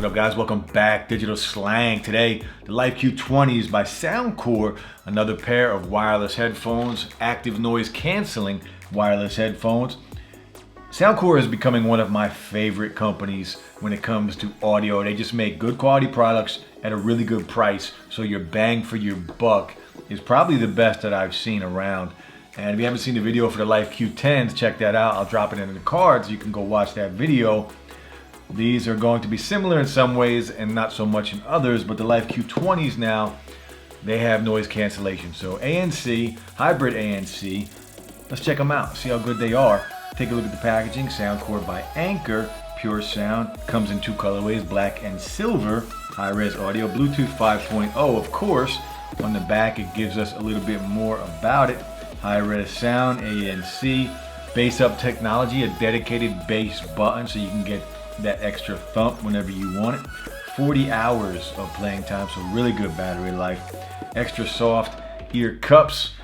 up, guys? Welcome back. Digital Slang. Today, the LifeQ 20s by Soundcore, another pair of wireless headphones, active noise canceling wireless headphones. Soundcore is becoming one of my favorite companies when it comes to audio. They just make good quality products at a really good price, so your bang for your buck is probably the best that I've seen around. And if you haven't seen the video for the LifeQ 10s, check that out. I'll drop it in the cards. You can go watch that video. These are going to be similar in some ways and not so much in others, but the LifeQ 20s now, they have noise cancellation. So ANC, hybrid ANC, let's check them out, see how good they are. Take a look at the packaging. Soundcore by Anker, pure sound, comes in two colorways, black and silver, high-res audio, Bluetooth 5.0, of course. On the back, it gives us a little bit more about it. High-res sound, ANC, bass up technology, a dedicated bass button so you can get that extra thump whenever you want it. 40 hours of playing time, so really good battery life. Extra soft ear cups,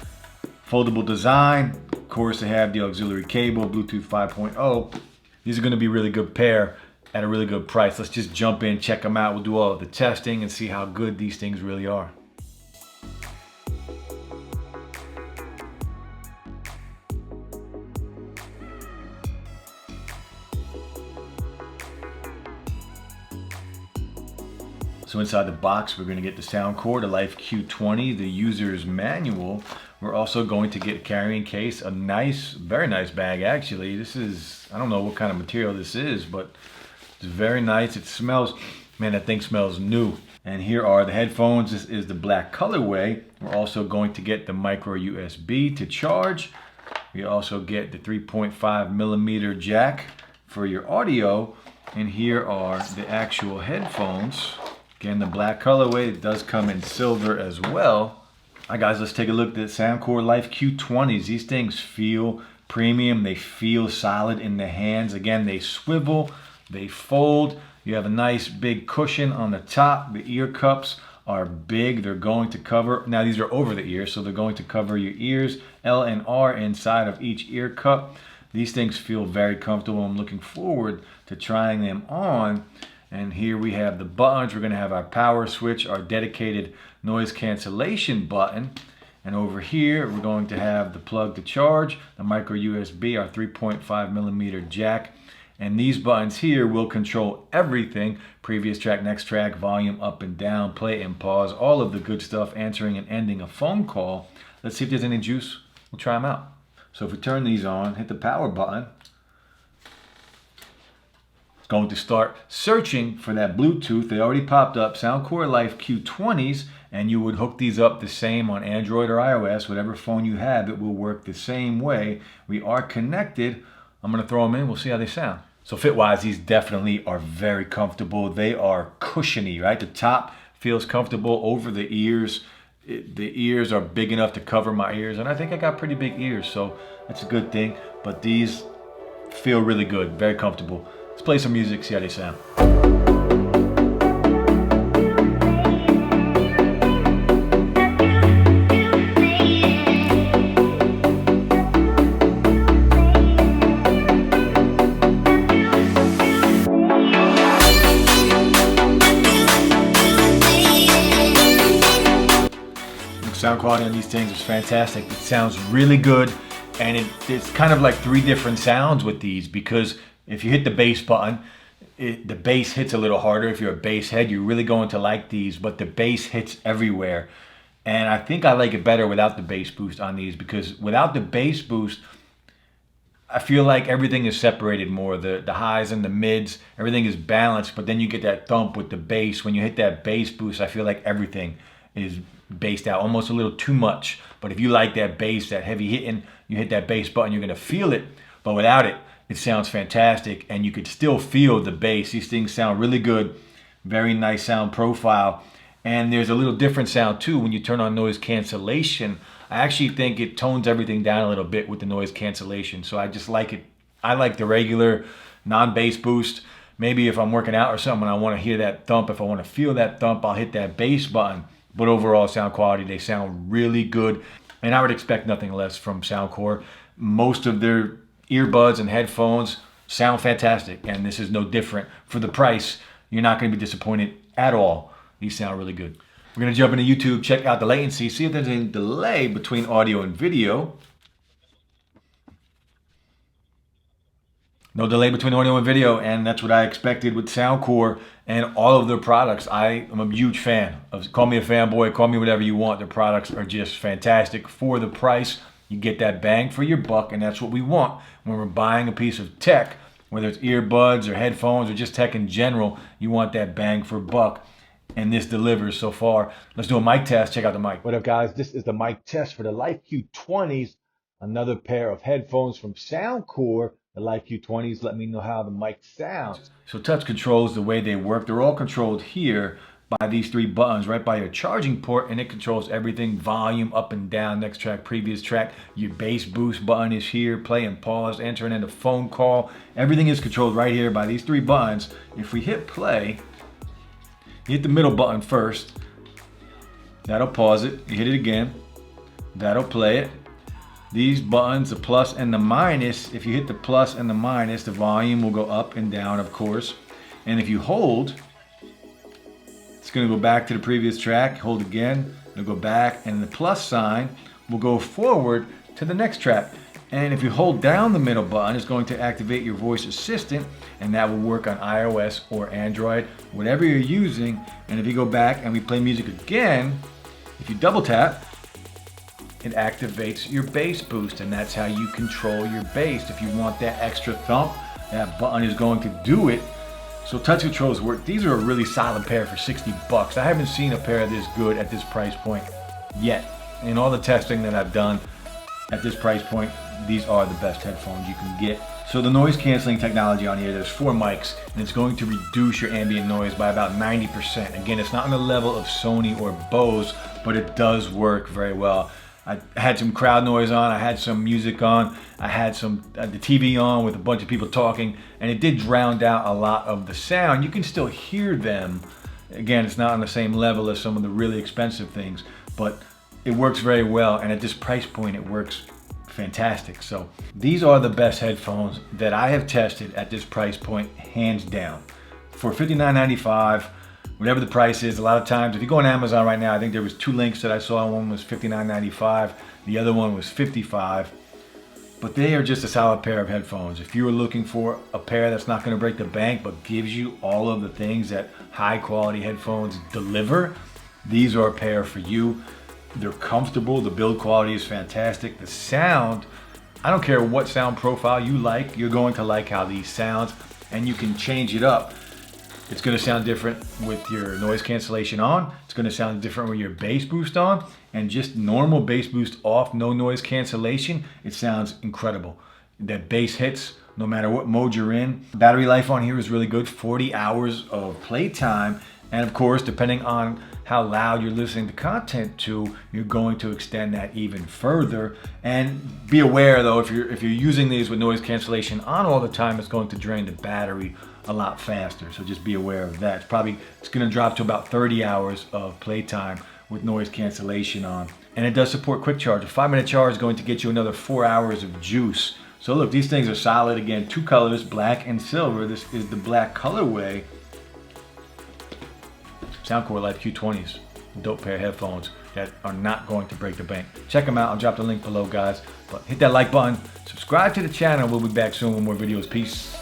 foldable design. Of course, they have the auxiliary cable, Bluetooth 5.0. These are going to be a really good pair at a really good price. Let's just jump in, check them out. We'll do all of the testing and see how good these things really are. So inside the box, we're going to get the Soundcore, the LifeQ 20, the user's manual. We're also going to get a carrying case, a nice, very nice bag actually. This is, I don't know what kind of material this is, but it's very nice. It smells, man, that thing smells new. And here are the headphones. This is the black colorway. We're also going to get the micro USB to charge. We also get the 3.5 millimeter jack for your audio. And here are the actual headphones. Again, the black colorway. It does come in silver as well. All right, guys, let's take a look at the Soundcore LifeQ 20s. These things feel premium. They feel solid in the hands. Again, they swivel, they fold. You have a nice big cushion on the top. The ear cups are big. They're going to cover, now these are over the ear, so they're going to cover your ears. L and R inside of each ear cup. These things feel very comfortable. I'm looking forward to trying them on. And here we have the buttons. We're going to have our power switch, our dedicated noise cancellation button. And over here, we're going to have the plug to charge, the micro USB, our 3.5 millimeter jack. And these buttons here will control everything. Previous track, next track, volume up and down, play and pause, all of the good stuff, answering and ending a phone call. Let's see if there's any juice. We'll try them out. So if we turn these on, hit the power button, it's going to start searching for that Bluetooth. They already popped up, Soundcore LifeQ 20s, and you would hook these up the same on Android or iOS, whatever phone you have, it will work the same way. We are connected. I'm gonna throw them in, we'll see how they sound. So fit-wise, these definitely are very comfortable. They are cushiony, right? The top feels comfortable over the ears. The ears are big enough to cover my ears, and I think I got pretty big ears, so that's a good thing. But these feel really good, very comfortable. Let's play some music, see how they sound. Sound quality on these things is fantastic. It sounds really good, and it's kind of like three different sounds with these, because if you hit the bass button, the bass hits a little harder. If you're a bass head, you're really going to like these, but the bass hits everywhere. And I think I like it better without the bass boost on these, because without the bass boost, I feel like everything is separated more. The highs and the mids, everything is balanced, but then you get that thump with the bass. When you hit that bass boost, I feel like everything is bassed out, almost a little too much. But if you like that bass, that heavy hitting, you hit that bass button, you're gonna feel it. But without it, it sounds fantastic, and you could still feel the bass. These things sound really good, very nice sound profile. And there's a little different sound too when you turn on noise cancellation. I actually think it tones everything down a little bit with the noise cancellation. So I just like it. I like the regular non-bass boost. Maybe if I'm working out or something and I want to hear that thump, if I want to feel that thump, I'll hit that bass button. But overall sound quality, they sound really good. And I would expect nothing less from Soundcore. Most of their earbuds and headphones sound fantastic, and this is no different. For the price, you're not going to be disappointed at all. These sound really good. We're going to jump into YouTube, check out the latency, see if there's any delay between audio and video. No delay between audio and video, and that's what I expected with Soundcore and all of their products. I am a huge fan of, call me a fanboy, call me whatever you want. Their products are just fantastic for the price. You get that bang for your buck, and that's what we want when we're buying a piece of tech, whether it's earbuds or headphones or just tech in general. You want that bang for buck, and this delivers so far. Let's do a mic test. Check out the mic. What up, guys? This is the mic test for the LifeQ 20s, another pair of headphones from Soundcore. The LifeQ 20s, let me know how the mic sounds. So touch controls, the way they work, they're all controlled here by these three buttons right by your charging port, and it controls everything: volume, up and down, next track, previous track. Your bass boost button is here, play and pause, entering in a phone call. Everything is controlled right here by these three buttons. If we hit play, you hit the middle button first. That'll pause it. You hit it again. That'll play it. These buttons, the plus and the minus, if you hit the plus and the minus, the volume will go up and down, of course. And if you hold, it's going to go back to the previous track. Hold again, it'll go back, and the plus sign will go forward to the next track. And if you hold down the middle button, it's going to activate your voice assistant, and that will work on iOS or Android, whatever you're using. And if you go back and we play music again, if you double tap, it activates your bass boost, and that's how you control your bass. If you want that extra thump, that button is going to do it. So touch controls work. These are a really solid pair for 60 bucks. I haven't seen a pair this good at this price point yet. In all the testing that I've done at this price point, these are the best headphones you can get. So the noise canceling technology on here, there's 4 mics, and it's going to reduce your ambient noise by about 90%. Again, it's not on the level of Sony or Bose, but it does work very well. I had some crowd noise on, I had some music on, I had the TV on with a bunch of people talking, and it did drown out a lot of the sound. You can still hear them. Again, it's not on the same level as some of the really expensive things, but it works very well, and at this price point, it works fantastic. So these are the best headphones that I have tested at this price point, hands down. For $59.95, whatever the price is, a lot of times, if you go on Amazon right now, I think there was 2 links that I saw. One was $59.95, the other one was $55. But they are just a solid pair of headphones. If you are looking for a pair that's not going to break the bank, but gives you all of the things that high quality headphones deliver, these are a pair for you. They're comfortable, the build quality is fantastic. The sound, I don't care what sound profile you like, you're going to like how these sounds, and you can change it up. It's going to sound different with your noise cancellation on. It's going to sound different with your bass boost on. And just normal bass boost off, no noise cancellation, it sounds incredible. That bass hits no matter what mode you're in. Battery life on here is really good, 40 hours of playtime. And of course, depending on how loud you're listening to content to, you're going to extend that even further. And be aware though, if you're using these with noise cancellation on all the time, it's going to drain the battery a lot faster. So just be aware of that. It's going to drop to about 30 hours of playtime with noise cancellation on. And it does support quick charge. A 5-minute charge is going to get you another 4 hours of juice. So look, these things are solid. Again, 2 colors, black and silver. This is the black colorway. Soundcore LifeQ 20s, dope pair of headphones that are not going to break the bank. Check them out. I'll drop the link below, guys. But hit that like button, subscribe to the channel. We'll be back soon with more videos. Peace.